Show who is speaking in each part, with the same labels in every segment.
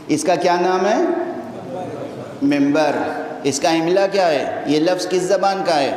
Speaker 1: اس کا کیا نام ہے؟ ممبر۔ اس کا املا کیا ہے؟ یہ لفظ کس زبان کا ہے؟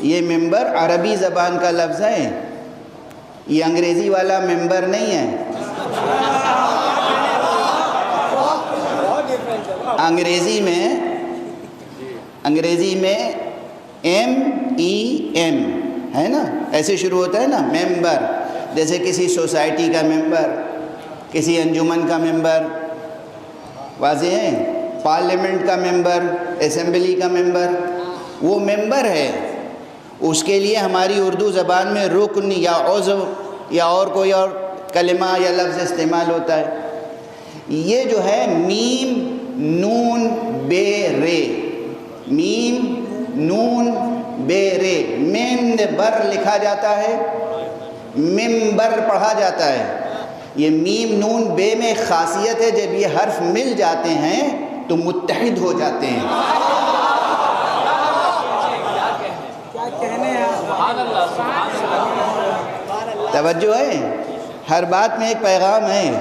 Speaker 1: یہ ممبر عربی زبان کا لفظ ہے، یہ انگریزی والا ممبر نہیں ہے۔ انگریزی میں M-E-M ہے نا، ایسے شروع ہوتا ہے نا ممبر، جیسے کسی سوسائٹی کا ممبر، کسی انجمن کا ممبر، واضح ہے، پارلیمنٹ کا ممبر، اسمبلی کا ممبر، وہ ممبر ہے۔ اس کے لیے ہماری اردو زبان میں رکن یا عضو یا اور کوئی اور کلمہ یا لفظ استعمال ہوتا ہے۔ یہ جو ہے میم نون بے رے، میم نون بے رے، ممبر لکھا جاتا ہے، ممبر پڑھا جاتا ہے۔ یہ میم نون بے میں خاصیت ہے، جب یہ حرف مل جاتے ہیں تو متحد ہو جاتے ہیں۔ توجہ ہے، ہر بات میں ایک پیغام ہے۔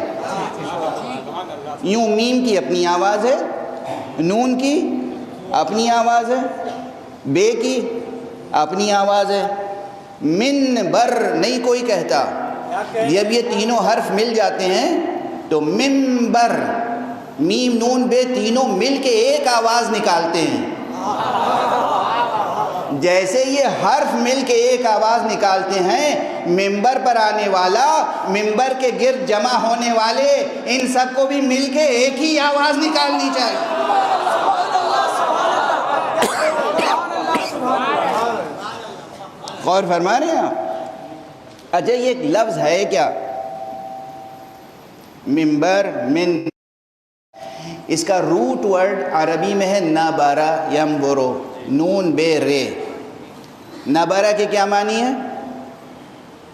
Speaker 1: یوں میم کی اپنی آواز ہے، نون کی اپنی آواز ہے، بے کی اپنی آواز ہے، منبر نہیں کوئی کہتا۔ جب یہ تینوں حرف مل جاتے ہیں تو منبر، میم نون بے تینوں مل کے ایک آواز نکالتے ہیں۔ جیسے یہ حرف مل کے ایک آواز نکالتے ہیں، منبر پر آنے والا، منبر کے گرد جمع ہونے والے، ان سب کو بھی مل کے ایک ہی آواز نکالنی چاہیے۔ غور فرما رہے ہیں آپ؟ اچھا یہ ایک لفظ ہے کیا؟ منبر، من، اس کا روٹ ورڈ عربی میں ہے نبرہ ینبرو، نون بے رے۔ نبرہ کے کیا معنی ہے؟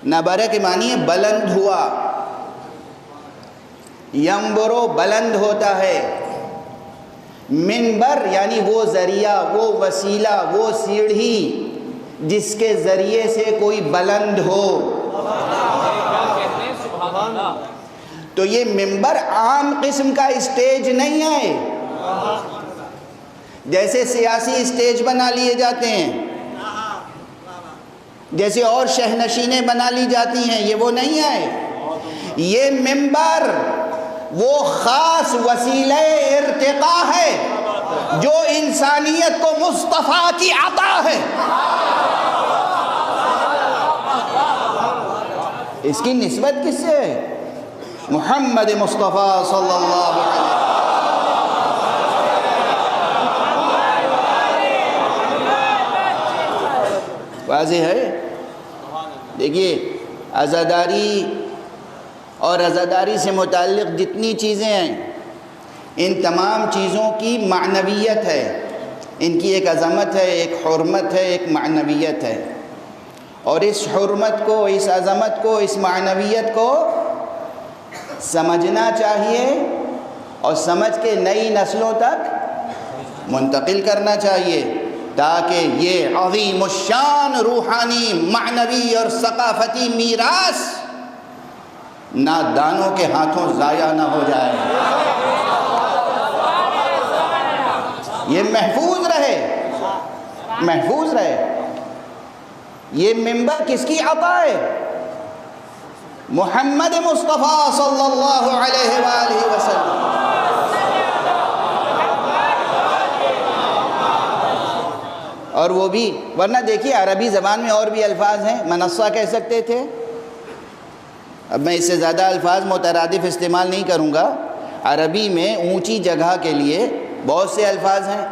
Speaker 1: نبرہ کے معنی ہے بلند ہوا، ینبرو بلند ہوتا ہے، منبر یعنی وہ ذریعہ، وہ وسیلہ، وہ سیڑھی جس کے ذریعے سے کوئی بلند ہو۔ تو یہ منبر عام قسم کا اسٹیج نہیں ہے، جیسے سیاسی اسٹیج بنا لیے جاتے ہیں، جیسے اور شہنشینیں بنا لی جاتی ہیں، یہ وہ نہیں ہے۔ یہ منبر وہ خاص وسیلہ ارتقاء ہے جو انسانیت کو مصطفیٰ کی عطا ہے۔ اس کی نسبت کس سے ہے؟ محمد مصطفیٰ صلی اللہ علیہ وسلم۔ واضح ہے؟ دیکھیے، عزاداری اور عزاداری سے متعلق جتنی چیزیں ہیں، ان تمام چیزوں کی معنویت ہے، ان کی ایک عظمت ہے، ایک حرمت ہے، ایک معنویت ہے، اور اس حرمت کو، اس عظمت کو، اس معنویت کو سمجھنا چاہیے اور سمجھ کے نئی نسلوں تک منتقل کرنا چاہیے، تاکہ یہ عظیم الشان روحانی، معنوی اور ثقافتی میراث نادانوں کے ہاتھوں ضائع نہ ہو جائے، یہ محفوظ رہے، محفوظ رہے۔ یہ منبر کس کی عطا ہے؟ محمد مصطفیٰ صلی اللہ علیہ وآلہ وسلم۔ اور وہ بھی، ورنہ دیکھیے عربی زبان میں اور بھی الفاظ ہیں، منصہ کہہ سکتے تھے، اب میں اس سے زیادہ الفاظ مترادف استعمال نہیں کروں گا۔ عربی میں اونچی جگہ کے لیے بہت سے الفاظ ہیں،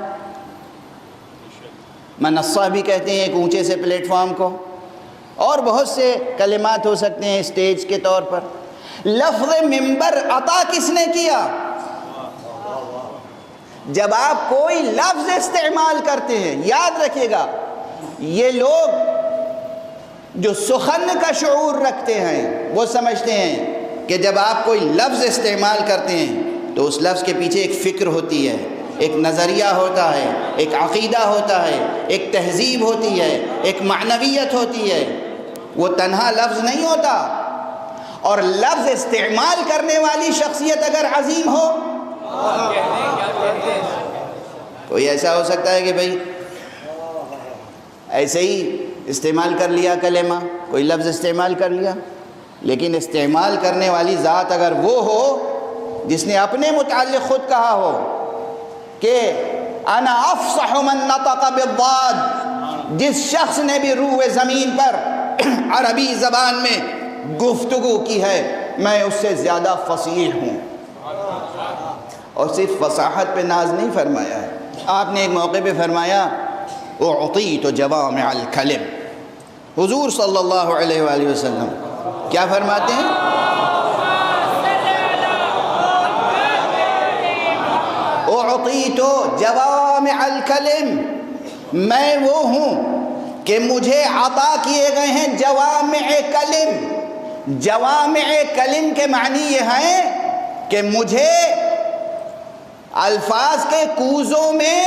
Speaker 1: منصہ بھی کہتے ہیں ایک اونچے سے پلیٹ فارم کو، اور بہت سے کلمات ہو سکتے ہیں اسٹیج کے طور پر۔ لفظ منبر عطا کس نے کیا؟ جب آپ کوئی لفظ استعمال کرتے ہیں، یاد رکھیے گا، یہ لوگ جو سخن کا شعور رکھتے ہیں وہ سمجھتے ہیں کہ جب آپ کوئی لفظ استعمال کرتے ہیں تو اس لفظ کے پیچھے ایک فکر ہوتی ہے، ایک نظریہ ہوتا ہے، ایک عقیدہ ہوتا ہے، ایک تہذیب ہوتی ہے، ایک معنویت ہوتی ہے، وہ تنہا لفظ نہیں ہوتا۔ اور لفظ استعمال کرنے والی شخصیت اگر عظیم ہو، کوئی ایسا ہو سکتا ہے کہ بھئی ایسے ہی استعمال کر لیا کلمہ، کوئی لفظ استعمال کر لیا، لیکن استعمال کرنے والی ذات اگر وہ ہو جس نے اپنے متعلق خود کہا ہو کہ انا افصح من نطق بالضاد، جس شخص نے بھی روح زمین پر عربی زبان میں گفتگو کی ہے میں اس سے زیادہ فصیح ہوں. اور صرف فصاحت پہ ناز نہیں فرمایا ہے، آپ نے ایک موقع پہ فرمایا اعطیت جوامع الکلم. حضور صلی اللہ علیہ وآلہ وسلم کیا فرماتے ہیں؟ اعطیت جوامع الکلم، میں وہ ہوں کہ مجھے عطا کیے گئے ہیں جوامع کلم. جوامع کلم کے معنی یہ ہیں کہ مجھے الفاظ کے کوزوں میں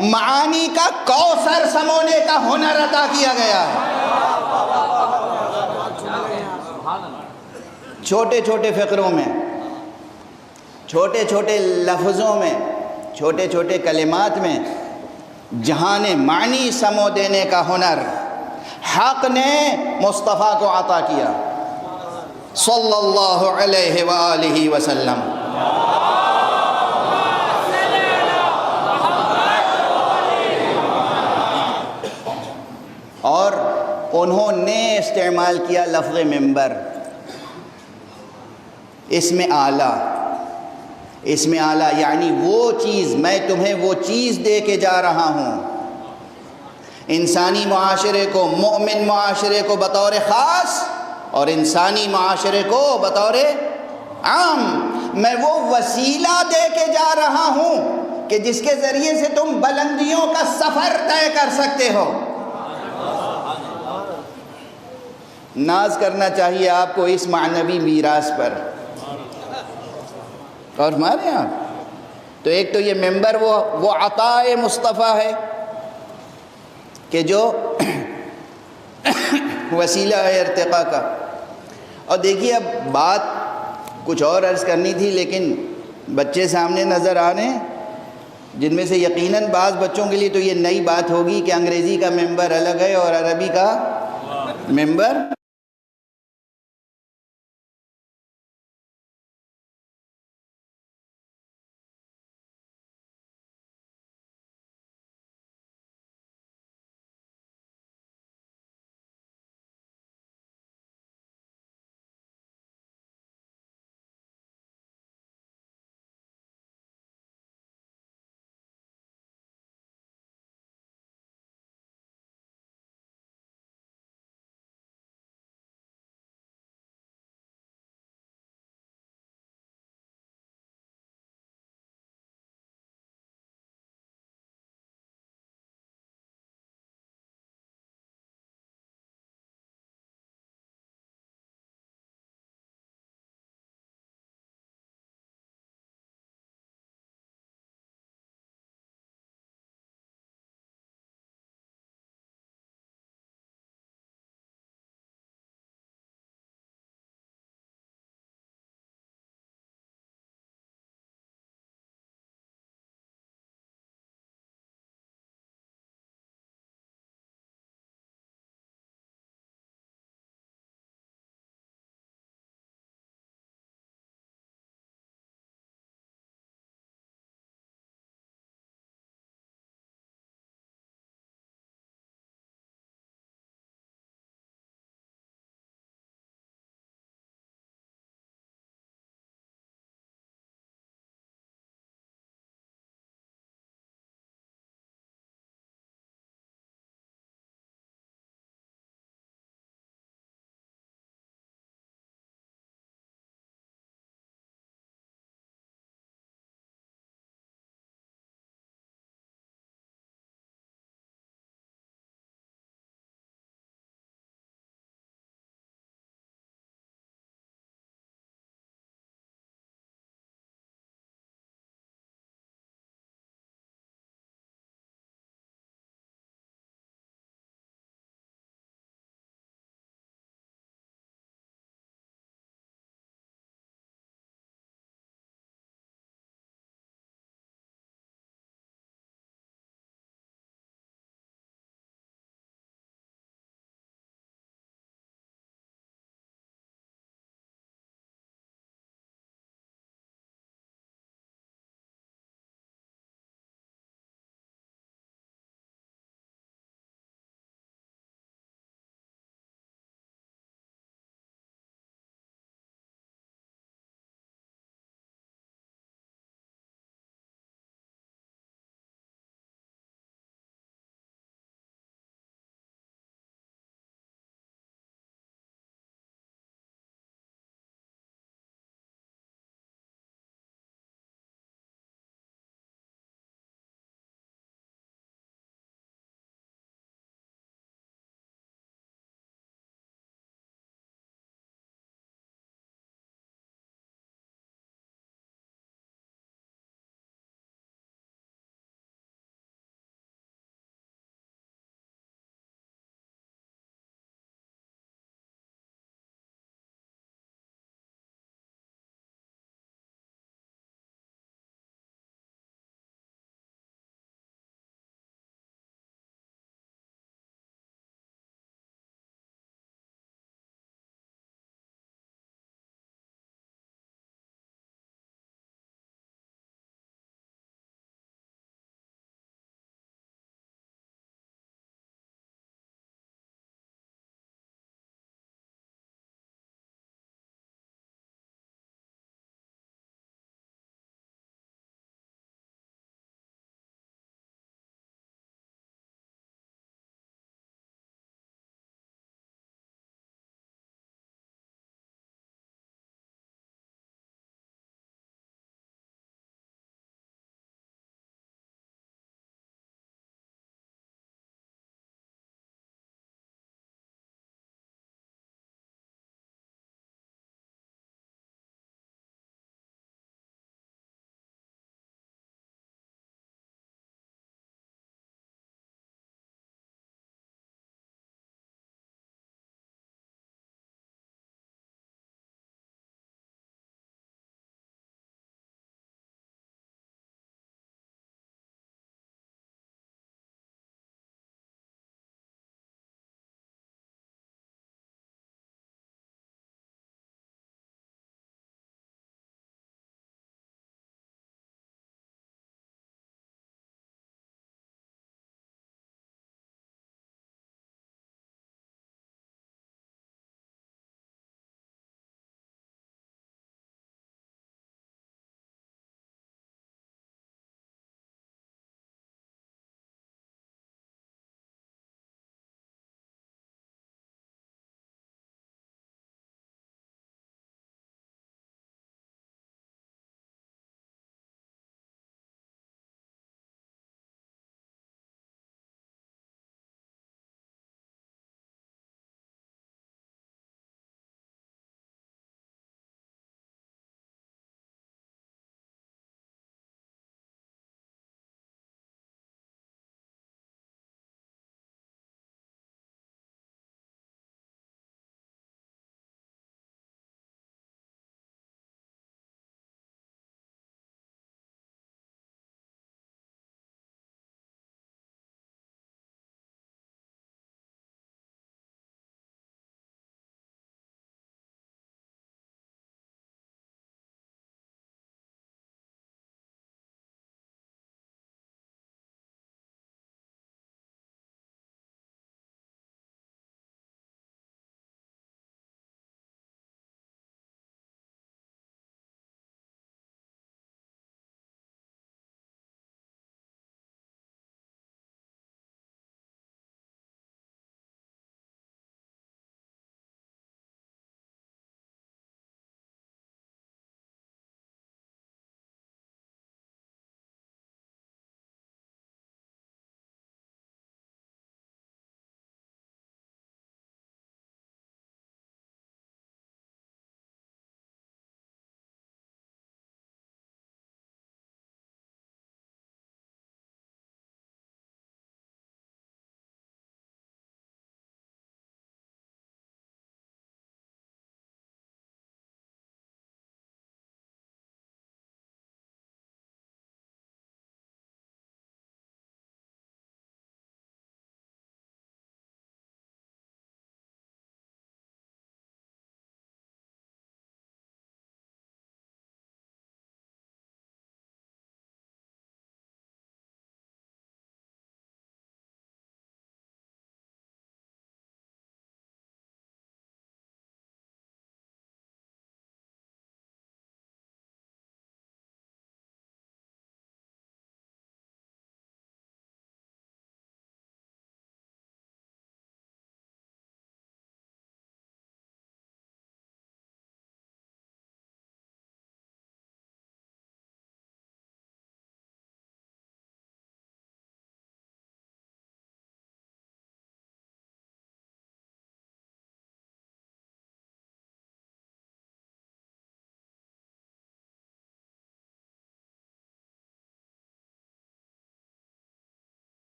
Speaker 1: معانی کا کوثر سمونے کا ہنر عطا کیا گیا ہے. چھوٹے چھوٹے فقروں میں، چھوٹے چھوٹے لفظوں میں، چھوٹے چھوٹے کلمات میں جہان معنی سمو دینے کا ہنر حق نے مصطفیٰ کو عطا کیا صلی اللہ علیہ وآلہ وسلم. اور انہوں نے استعمال کیا لفظ ممبر، اسم اعلیٰ. اسم اعلیٰ یعنی وہ چیز، میں تمہیں وہ چیز دے کے جا رہا ہوں. انسانی معاشرے کو، مومن معاشرے کو بطور خاص اور انسانی معاشرے کو بطور عام، میں وہ وسیلہ دے کے جا رہا ہوں کہ جس کے ذریعے سے تم بلندیوں کا سفر طے کر سکتے ہو. ناز کرنا چاہیے آپ کو اس معنوی میراث پر. اور ہمارے یہاں تو ایک تو یہ ممبر وہ عطائے مصطفیٰ ہے کہ جو وسیلہ ہے ارتقاء کا. اور دیکھیے اب بات کچھ اور عرض کرنی تھی لیکن بچے سامنے نظر آ رہے ہیں جن میں سے یقیناً بعض بچوں کے لیے تو یہ نئی بات ہوگی کہ انگریزی کا ممبر الگ ہے اور عربی کا ممبر